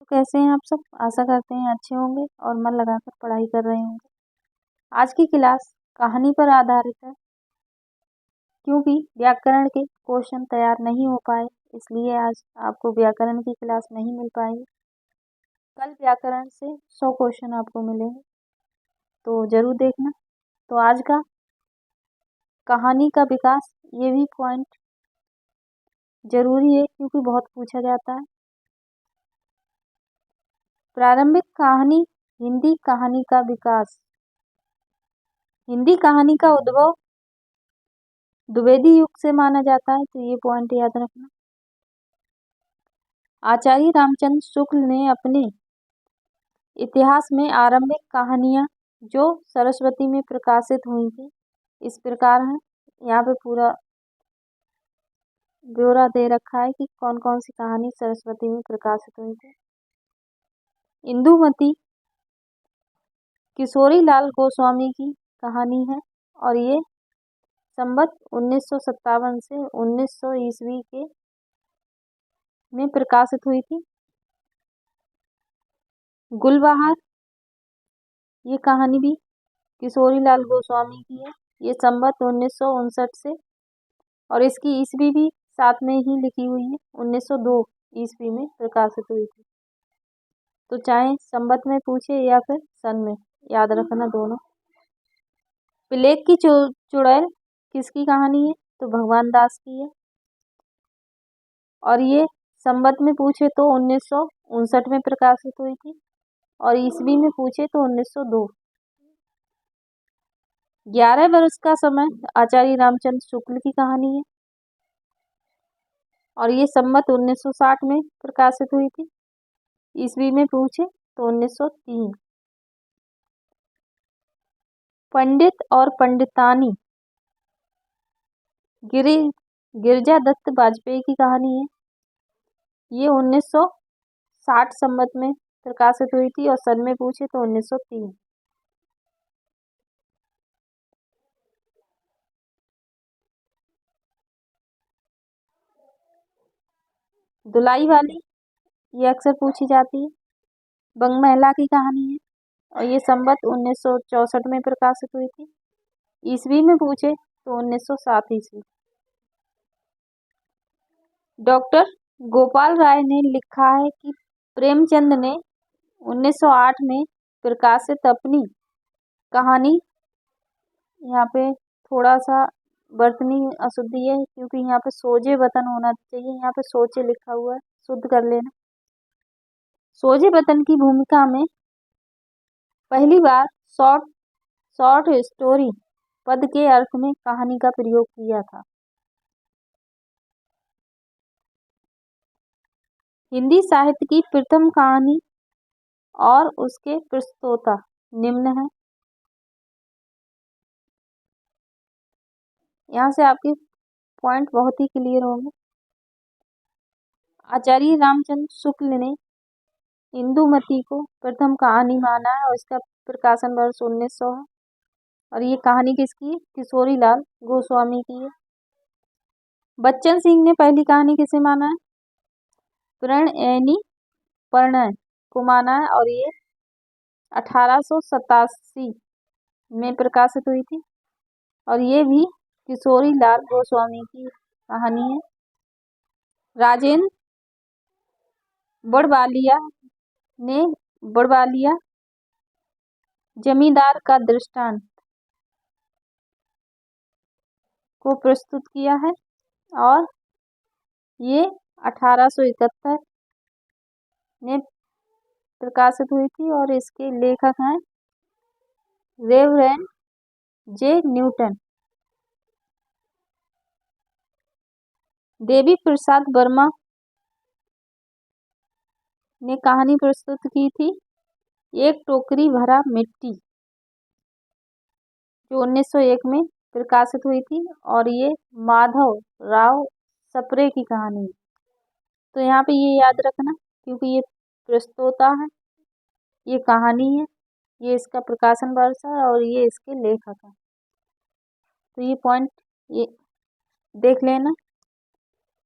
तो कैसे हैं आप सब? आशा करते हैं अच्छे होंगे और मन लगाकर पढ़ाई कर रहे होंगे। आज की क्लास कहानी पर आधारित है, क्योंकि व्याकरण के क्वेश्चन तैयार नहीं हो पाए, इसलिए आज आपको व्याकरण की क्लास नहीं मिल पाएगी। कल व्याकरण से 100 क्वेश्चन आपको मिलेंगे, तो जरूर देखना। तो आज का कहानी का विकास, ये भी पॉइंट जरूरी है क्योंकि बहुत पूछा जाता है। प्रारंभिक कहानी, हिंदी कहानी का विकास। हिंदी कहानी का उद्भव द्विवेदी युग से माना जाता है, तो ये पॉइंट याद रखना। आचार्य रामचंद्र शुक्ल ने अपने इतिहास में आरंभिक कहानियां जो सरस्वती में प्रकाशित हुई थी, इस प्रकार है। यहाँ पे पूरा ब्यौरा दे रखा है कि कौन कौन सी कहानी सरस्वती में प्रकाशित हुई थी। इंदुमती किशोरी लाल गोस्वामी की कहानी है और ये संवत 1957 से 1900 ईस्वी के में प्रकाशित हुई थी। गुलबहार, ये कहानी भी किशोरी लाल गोस्वामी की है। ये संवत 1959 से, और इसकी ईस्वी भी साथ में ही लिखी हुई है, 1902 ईस्वी में प्रकाशित हुई थी। तो चाहे संवत में पूछे या फिर सन में, याद रखना दोनों। प्लेग की चुड़ैल किसकी कहानी है? तो भगवान दास की है, और ये संवत में पूछे तो 1959 में प्रकाशित हुई थी, और ईस्वी में पूछे तो 1902। 11 वर्ष का समय आचार्य रामचंद्र शुक्ल की कहानी है, और ये संवत 1960 में प्रकाशित हुई थी। ईस्वी में पूछे तो 1903। पंडित और पंडितानी, गिरिजा दत्त वाजपेयी की कहानी है। ये 1960 संवत में प्रकाशित हुई थी, और सन में पूछे तो 1903। दुलाई वाली, ये अक्सर पूछी जाती है। बंग महिला की कहानी है, और ये संवत 1964 में प्रकाशित हुई थी। ईस्वी में पूछे तो 1907 ईस्वी। डॉक्टर गोपाल राय ने लिखा है कि प्रेमचंद ने 1908 में प्रकाशित अपनी कहानी, यहाँ पे थोड़ा सा वर्तनी अशुद्धि है क्योंकि यहाँ पे सोजे वतन होना चाहिए, यहाँ पे सोचे लिखा हुआ है, शुद्ध कर लेना। सोजे वतन की भूमिका में पहली बार शॉर्ट शॉर्ट स्टोरी पद के अर्थ में कहानी का प्रयोग किया था। हिंदी साहित्य की प्रथम कहानी और उसके प्रस्तोता निम्न है। यहाँ से आपके पॉइंट बहुत ही क्लियर होंगे। आचार्य रामचंद्र शुक्ल ने इंदुमती को प्रथम कहानी माना है, और इसका प्रकाशन वर्ष 1900 है, और ये कहानी किसकी है? किशोरी लाल गोस्वामी की है। बच्चन सिंह ने पहली कहानी किसे माना है? प्रणय को माना है, और ये 1887 में प्रकाशित हुई थी, और ये भी किशोरी लाल गोस्वामी की कहानी है। राजेंद्र बड़वालिया जमींदार का दृष्टांत को प्रस्तुत किया है, और ये 1871 में प्रकाशित हुई थी, और इसके लेखक हैं रेवरेंड जे न्यूटन। देवी प्रसाद वर्मा ने कहानी प्रस्तुत की थी एक टोकरी भरा मिट्टी, जो 1901 में प्रकाशित हुई थी, और ये माधव राव सप्रे की कहानी है। तो यहाँ पे ये याद रखना क्योंकि ये प्रस्तोता है, ये कहानी है, ये इसका प्रकाशन वर्ष है, और ये इसके लेखक है। तो ये पॉइंट ये देख लेना।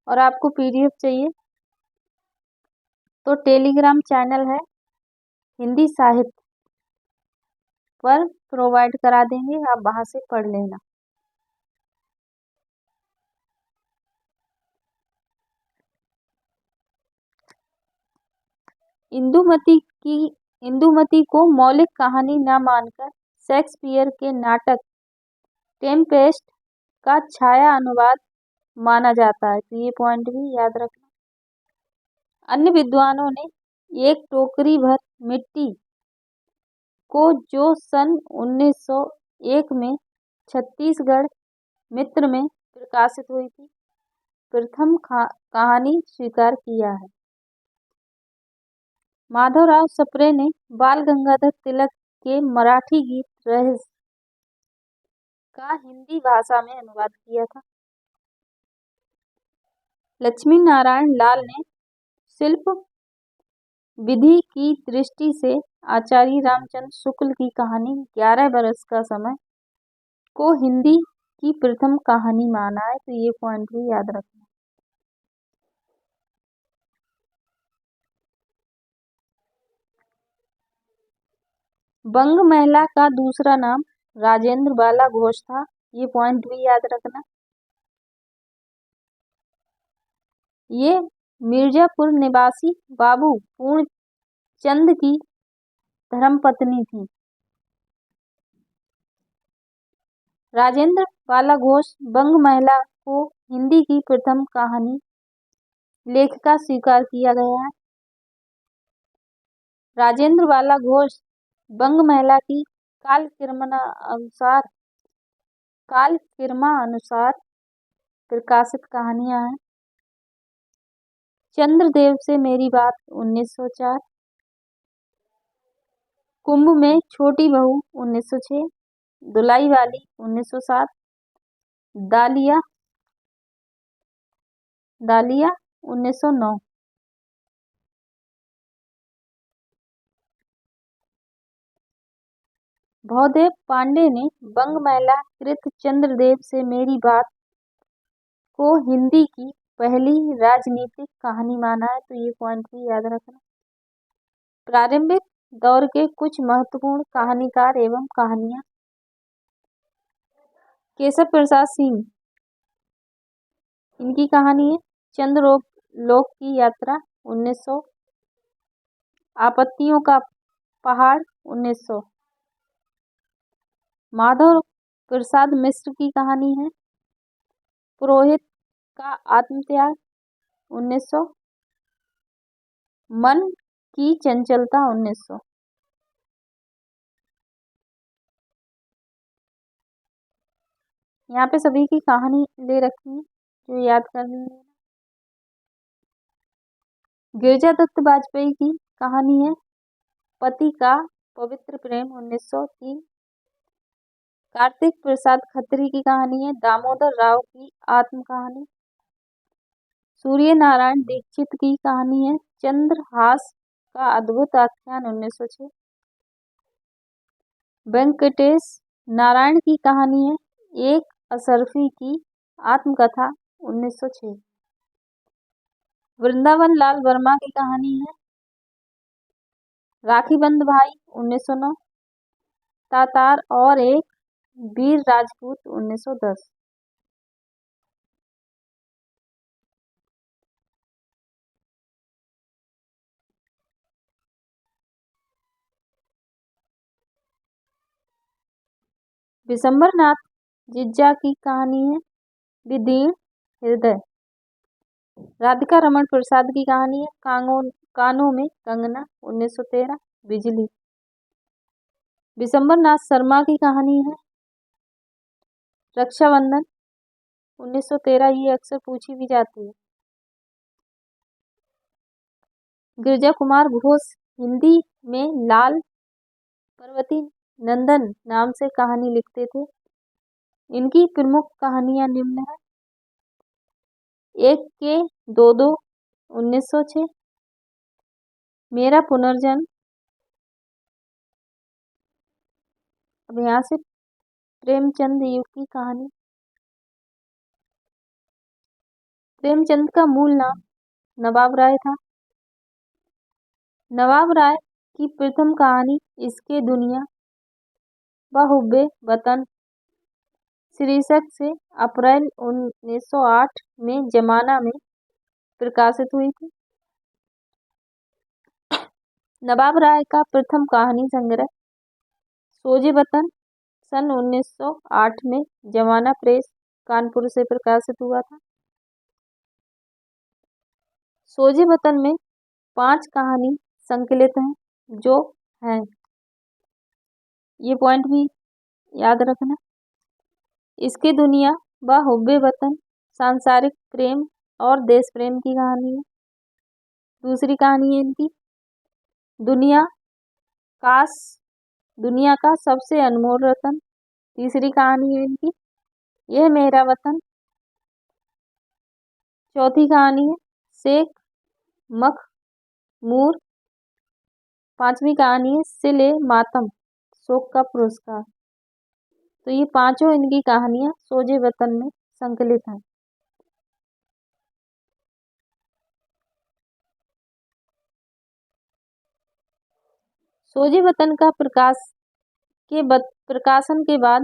और आपको पीडीएफ चाहिए तो टेलीग्राम चैनल है, हिंदी साहित्य पर प्रोवाइड करा देंगे, आप वहां से पढ़ लेना। इंदुमती को मौलिक कहानी न मानकर शेक्सपियर के नाटक टेम्पेस्ट का छाया अनुवाद माना जाता है, तो ये पॉइंट भी याद रखना। अन्य विद्वानों ने एक टोकरी भर मिट्टी को, जो सन 1901 में छत्तीसगढ़ मित्र में प्रकाशित हुई थी, प्रथम कहानी स्वीकार किया है। माधवराव सप्रे ने बाल गंगाधर तिलक के मराठी गीत रहस्य का हिंदी भाषा में अनुवाद किया था। लक्ष्मी नारायण लाल ने शिल्प विधि की दृष्टि से आचार्य रामचंद्र शुक्ल की कहानी 11 बरस का समय को हिंदी की प्रथम कहानी माना है, तो ये पॉइंट भी याद रखना। बंग महिला का दूसरा नाम राजेंद्र बाला घोष था, ये पॉइंट भी याद रखना। ये मिर्जापुर निवासी बाबू पूर्णचंद की धर्मपत्नी थी। राजेंद्र बाला घोष बंग महिला को हिंदी की प्रथम कहानी लेखिका स्वीकार किया गया है। राजेंद्र बाला घोष बंग महिला की कालकिर्मा अनुसार प्रकाशित कहानियां हैं। चंद्रदेव से मेरी बात 1904, कुंभ में छोटी बहू 1906, दुलाई वाली 1907, दालिया 1909। भवदेव पांडे ने बंग महिला कृत चंद्रदेव से मेरी बात को हिंदी की पहली राजनीतिक कहानी माना है, तो ये पॉइंट भी याद रखना। प्रारंभिक दौर के कुछ महत्वपूर्ण कहानीकार एवं कहानियां। केशव प्रसाद सिंह, इनकी कहानी है चंद्रलोक की यात्रा 1900, आपत्तियों का पहाड़ 1900। माधव प्रसाद मिश्र की कहानी है पुरोहित का आत्मत्याग 1900, मन की चंचलता 1900। यहाँ पे सभी की कहानी ले रखी है, जो याद कर लेंगे। गिरिजा दत्त वाजपेयी की कहानी है पति का पवित्र प्रेम 1903। कार्तिक प्रसाद खत्री की कहानी है दामोदर राव की आत्म कहानी। सूर्य नारायण दीक्षित की कहानी है चंद्रहास का अद्भुत आख्यान 1906। वेंकटेश नारायण की कहानी है एक अशरफी की आत्मकथा 1906। वृंदावन लाल वर्मा की कहानी है राखी बंद भाई 1909। तातार और एक वीर राजपूत 1910। विशंबरनाथ जिज्जा की कहानी है विदीर्ण हृदय। राधिका रमन प्रसाद की कहानी है कानों में कंगना 1913। बिजली। विशंबरनाथ शर्मा की कहानी है रक्षाबंधन 1913, ये अक्सर पूछी भी जाती है। गिरिजा कुमार घोष हिंदी में लाल पर्वती नंदन नाम से कहानी लिखते थे। इनकी प्रमुख कहानियां निम्न है। एक के दो 1906, मेरा पुनर्जन्म। अब यहाँ से प्रेमचंद युग की कहानी। प्रेमचंद का मूल नाम नवाब राय था। नवाब राय की प्रथम कहानी इसके दुनिया व हुब्बे वतन शीर्षक से अप्रैल 1908 में जमाना में प्रकाशित हुई थी। नवाब राय का प्रथम कहानी संग्रह सोजे वतन सन 1908 में जमाना प्रेस कानपुर से प्रकाशित हुआ था। सोजे वतन में 5 कहानी संकलित हैं, जो हैं, ये पॉइंट भी याद रखना। इसके दुनिया व हुब्बे वतन सांसारिक प्रेम और देश प्रेम की कहानी है। दूसरी कहानी है इनकी दुनिया का सबसे अनमोल रतन। तीसरी कहानी है इनकी यह मेरा वतन। चौथी कहानी है शेख मखमूर। पांचवी कहानी है सिले मातम शोक का पुरस्कार। तो ये पांचों इनकी कहानियां सोजे वतन में संकलित हैं। सोजे वतन का प्रकाशन के बाद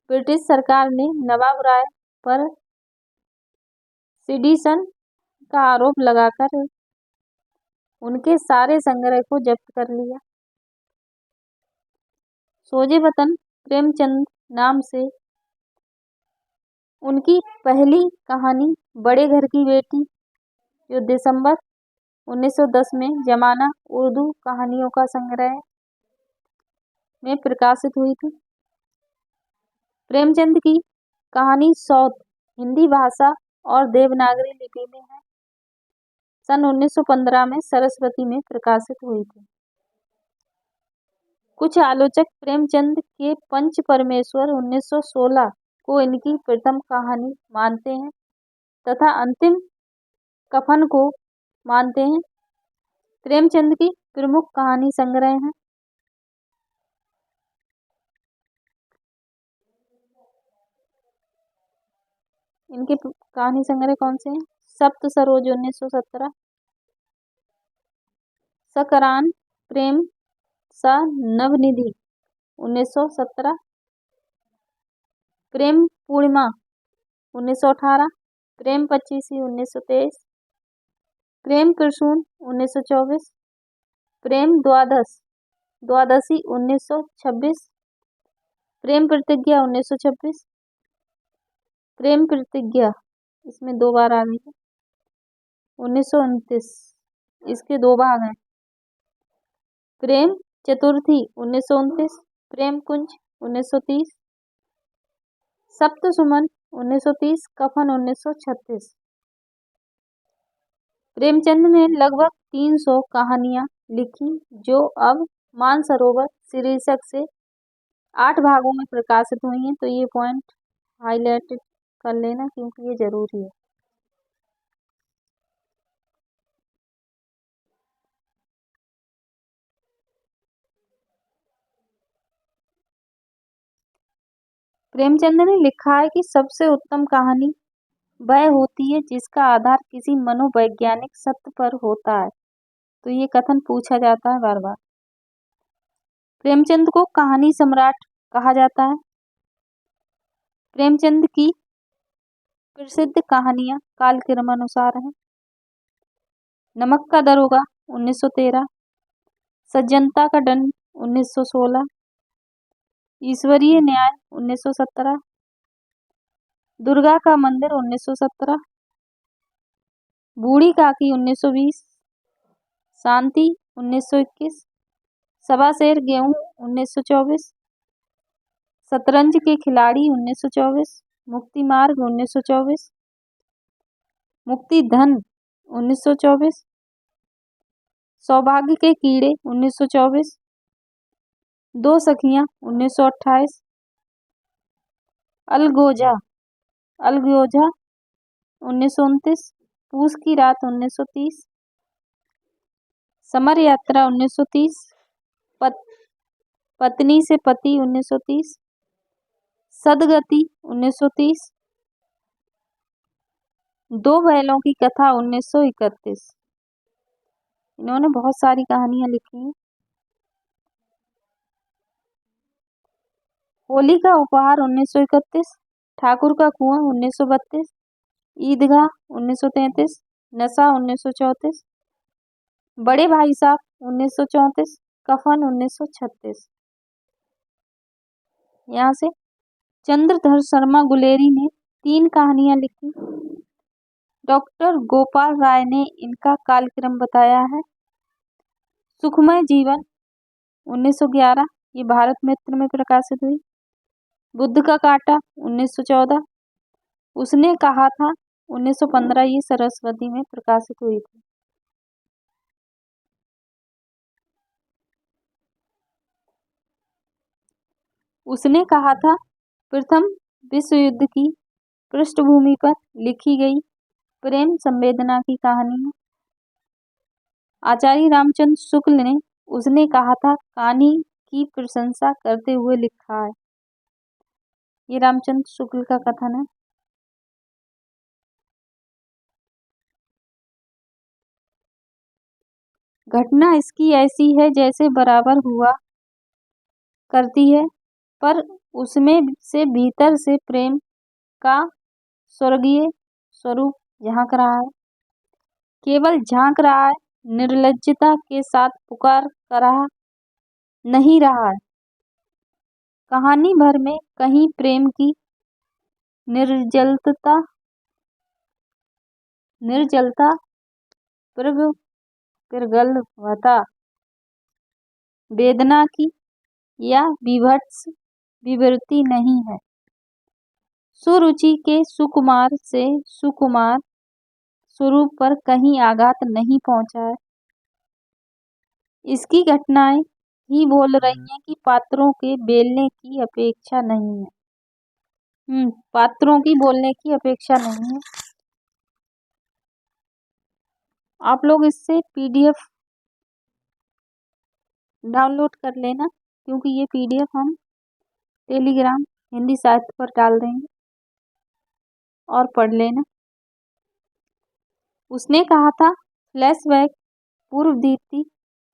ब्रिटिश सरकार ने नवाब राय पर सेडिशन का आरोप लगाकर उनके सारे संग्रह को जब्त कर लिया। सोजे वतन प्रेमचंद नाम से उनकी पहली कहानी बड़े घर की बेटी, जो दिसंबर 1910 में जमाना उर्दू कहानियों का संग्रह में प्रकाशित हुई थी। प्रेमचंद की कहानी सौत हिंदी भाषा और देवनागरी लिपि में है। सन 1915 में सरस्वती में प्रकाशित हुई थी। कुछ आलोचक प्रेमचंद के पंच परमेश्वर 1916 को इनकी प्रथम कहानी मानते हैं तथा अंतिम कफन को मानते हैं। प्रेमचंद की प्रमुख कहानी संग्रह हैं इनके कहानी संग्रह कौन से हैं? सप्त सरोज 1917, सकरान प्रेम सा नवनिधि 1917, प्रेम पूर्णिमा 1918, प्रेम पचीसी 1923, प्रेम कृष्ण 1924, प्रेम द्वादशी 1926, प्रेम प्रतिज्ञा 1926, प्रेम प्रतिज्ञा इसमें 2 बार आ गई है 1929, इसके 2 भाग हैं। प्रेम चतुर्थी 1929, प्रेम कुंज 1930, सप्त सुमन 1930, कफन 1936। प्रेमचंद ने लगभग 300 कहानियां लिखी, जो अब मानसरोवर शीर्षक से 8 भागों में प्रकाशित हुई हैं। तो ये पॉइंट हाईलाइट कर लेना क्योंकि ये जरूरी है। प्रेमचंद ने लिखा है कि सबसे उत्तम कहानी वह होती है जिसका आधार किसी मनोवैज्ञानिक सत्य पर होता है। तो ये कथन पूछा जाता है बार बार। प्रेमचंद को कहानी सम्राट कहा जाता है। प्रेमचंद की प्रसिद्ध कहानियां कालक्रमानुसार हैं। नमक का दरोगा 1913, सज्जनता का दंड 1916, ईश्वरीय न्याय 1917, दुर्गा का मंदिर 1917, बूढ़ी काकी 1920, शांति 1921, सवा शेर गेहूं 1924, शतरंज के खिलाड़ी 1924, मुक्ति मार्ग 1924, मुक्ति धन 1924, सौभाग्य के कीड़े 1924, दो सखियां 1928, अलगोजा 1929, पूस की रात 1930, समर यात्रा 1930, पत्नी से पति 1930, सदगति 1930, दो बैलों की कथा 1931। इन्होंने बहुत सारी कहानियां लिखी हैं। होली का उपहार 1931, ठाकुर का कुआं 1932, ईदगाह 1933, नशा 1934, बड़े भाई साहब 1934, कफन 1936। यहाँ से चंद्रधर शर्मा गुलेरी ने 3 कहानियां लिखी। डॉक्टर गोपाल राय ने इनका कालक्रम बताया है। सुखमय जीवन 1911, ये भारत मित्र में प्रकाशित हुई। बुद्ध का कांटा 1914, उसने कहा था 1915, ये सरस्वती में प्रकाशित हुई थी। उसने कहा था प्रथम विश्व युद्ध की पृष्ठभूमि पर लिखी गई प्रेम संवेदना की कहानी है। आचार्य रामचंद्र शुक्ल ने उसने कहा था कहानी की प्रशंसा करते हुए लिखा है। ये रामचंद्र शुक्ल का कथन है। घटना इसकी ऐसी है जैसे बराबर हुआ करती है, पर उसमें से भीतर से प्रेम का स्वर्गीय स्वरूप झांक रहा है। केवल झांक रहा है, निर्लज्जता के साथ पुकार रहा नहीं रहा है। कहानी भर में कहीं प्रेम की निर्जलता प्रगल्भता, वेदना की या विभत्स विवृत्ति नहीं है। सुरुचि के सुकुमार से सुकुमार स्वरूप पर कहीं आघात नहीं पहुंचा है। इसकी घटनाएं ही बोल रही हैं कि पात्रों के बेलने की अपेक्षा नहीं है। पात्रों की बोलने की अपेक्षा नहीं है। आप लोग इससे PDF डाउनलोड कर लेना, क्योंकि ये PDF हम टेलीग्राम हिंदी साहित्य पर डाल देंगे और पढ़ लेना। उसने कहा था फ्लैशबैक पूर्व दीप्ति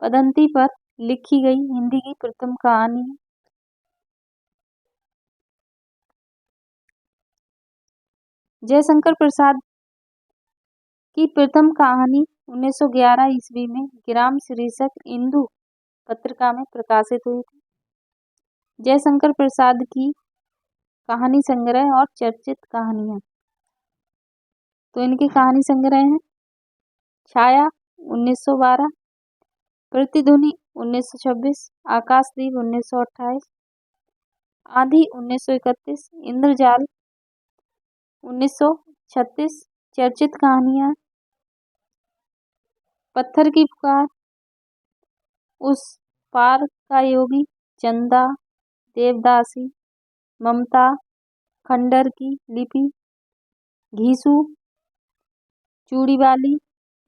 पदंती पर लिखी गई हिंदी की प्रथम कहानी है। जयशंकर प्रसाद की प्रथम कहानी 1911 ईस्वी में ग्राम शीर्षक इंदु पत्रिका में प्रकाशित हुई थी। जयशंकर प्रसाद की कहानी संग्रह और चर्चित कहानियां, तो इनके कहानी संग्रह हैं छाया 1912, प्रतिध्वनि 1926, आकाशदीप 1928, आंधी 1931, इंद्रजाल 1936। चर्चित कहानियां पत्थर की पुकार, उस पार का योगी, चंदा, देवदासी, ममता, खंडर की लिपि, घीसू, चूड़ीवाली,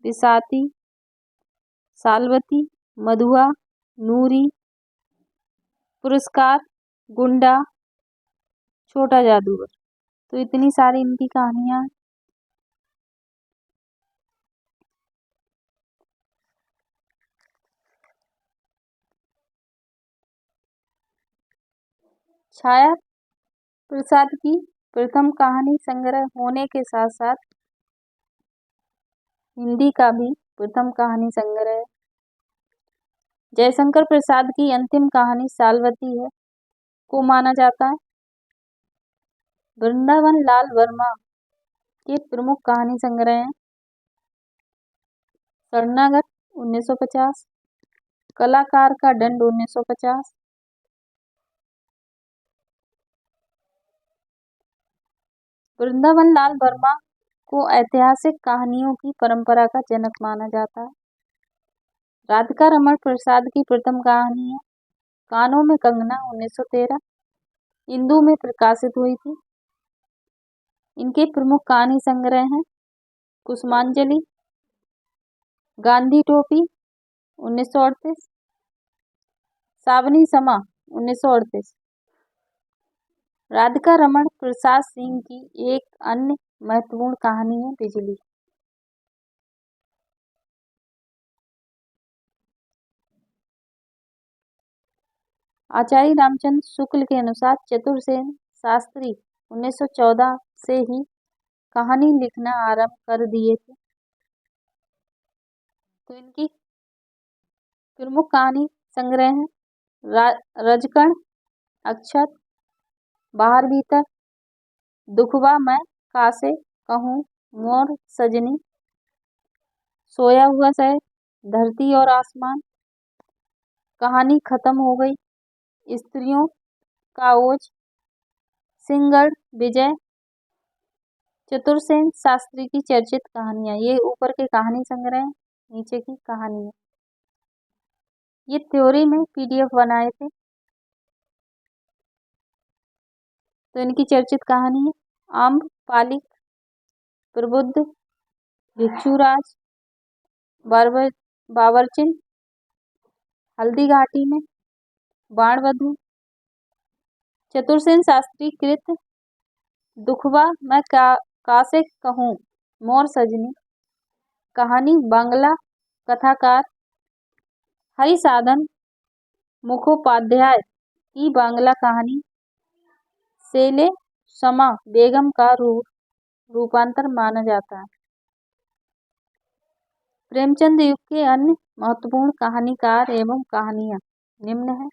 बिसाती, सालवती, मधुआ, नूरी, पुरस्कार, गुंडा, छोटा जादूगर। तो इतनी सारी इनकी कहानियां। छाया प्रसाद की प्रथम कहानी संग्रह होने के साथ साथ हिंदी का भी प्रथम कहानी संग्रह है। जयशंकर प्रसाद की अंतिम कहानी सालवती है को माना जाता है। वृंदावन लाल वर्मा के प्रमुख कहानी संग्रह हैं शरणागत 1950, कलाकार का दंड 1950, वृंदावन लाल वर्मा को ऐतिहासिक कहानियों की परंपरा का जनक माना जाता है। राधिका रमण प्रसाद की प्रथम कहानी है कानों में कंगना 1913, इंदु में प्रकाशित हुई थी। इनके प्रमुख कहानी संग्रह हैं कुसुमांजलि, गांधी टोपी 1938, सावनी समा 1938। राधिका रमण प्रसाद सिंह की एक अन्य महत्वपूर्ण कहानी है बिजली। आचार्य रामचंद्र शुक्ल के अनुसार चतुरसेन शास्त्री 1914 से ही कहानी लिखना आरंभ कर दिए थे। तो इनकी प्रमुख कहानी संग्रह हैं रजकण, अक्षत, बाहर भीतर, दुखवा मैं कासे कहूँ, मोर सजनी, सोया हुआ शहर, धरती और आसमान, कहानी खत्म हो गई, स्त्रियों का ओझ, सिंहगढ़ विजय, चतुरसेन शास्त्री की चर्चित कहानियां। ये ऊपर के कहानी संग्रह, नीचे की कहानी है। ये थ्योरी में पीडीएफ बनाए थे। तो इनकी चर्चित कहानी है आम्ब पालिक, प्रबुद्ध, भिक्षुराज, बावर्चिन, हल्दी घाटी में, बाणवधु, चतुरसेन शास्त्री कृत, दुखवा मैं कासे कहूँ, मोर सजनी, कहानी बांग्ला कथाकार हरिसाधन मुखोपाध्याय की बांग्ला कहानी सेले शमा बेगम का रूपांतर माना जाता है। प्रेमचंद युग के अन्य महत्वपूर्ण कहानीकार एवं कहानियां निम्न है।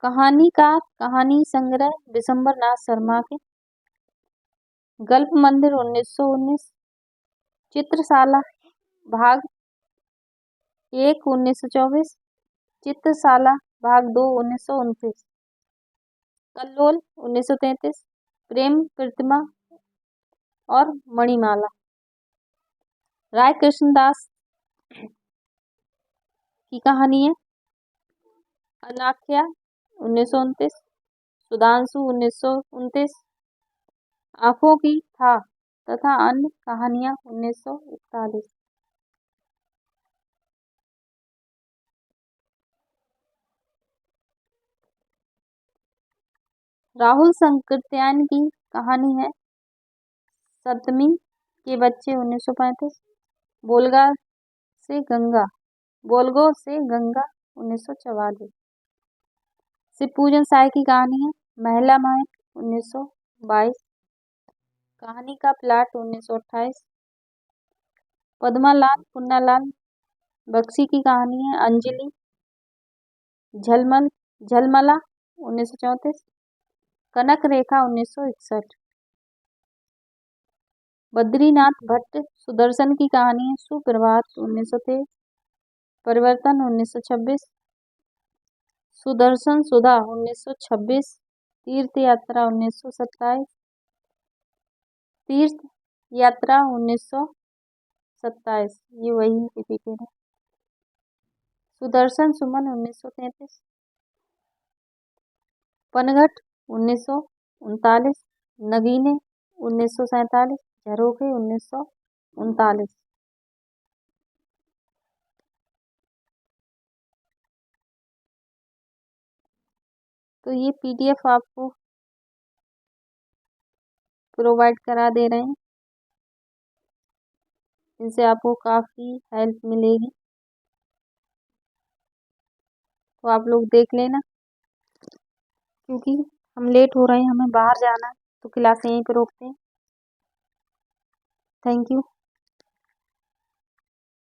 कहानीकार कहानी संग्रह विशंबर नाथ शर्मा के, गल्फ मंदिर 1919, चित्रशाला भाग 1 1924, चित्रशाला भाग 2 1929, कल्लोल 1933, प्रेम प्रतिमा और मणिमाला, राय कृष्णदास की कहानी है अनाख्या 1929, सुधांशु 1929, आंखों की था तथा अन्य कहानियां 1941। राहुल संकृत्यायन की कहानी है सतमी के बच्चे 1935, बोलगो से गंगा 1944, शिव पूजन साय की कहानी है महिला महक 1922, कहानी का प्लाट 1928, पद्मालाल पुन्नालाल बख्शी की कहानी है अंजलि, झलमला 1934, कनक रेखा 1961, बद्रीनाथ भट्ट सुदर्शन की कहानी है सुप्रभात 1923, परिवर्तन 1926, सुदर्शन सुधा 1926, तीर्थ यात्रा 1927, तीर्थ यात्रा 1927, ये वही रिपीटेड है, सुदर्शन सुमन 1933, पनघट 1939, नगीने 1947, झरोखे 1939। तो ये पीडीएफ आपको प्रोवाइड करा दे रहे हैं, इनसे आपको काफ़ी हेल्प मिलेगी। तो आप लोग देख लेना, क्योंकि हम लेट हो रहे हैं, हमें बाहर जाना है, तो क्लास यहीं पर रोकते हैं। Thank you.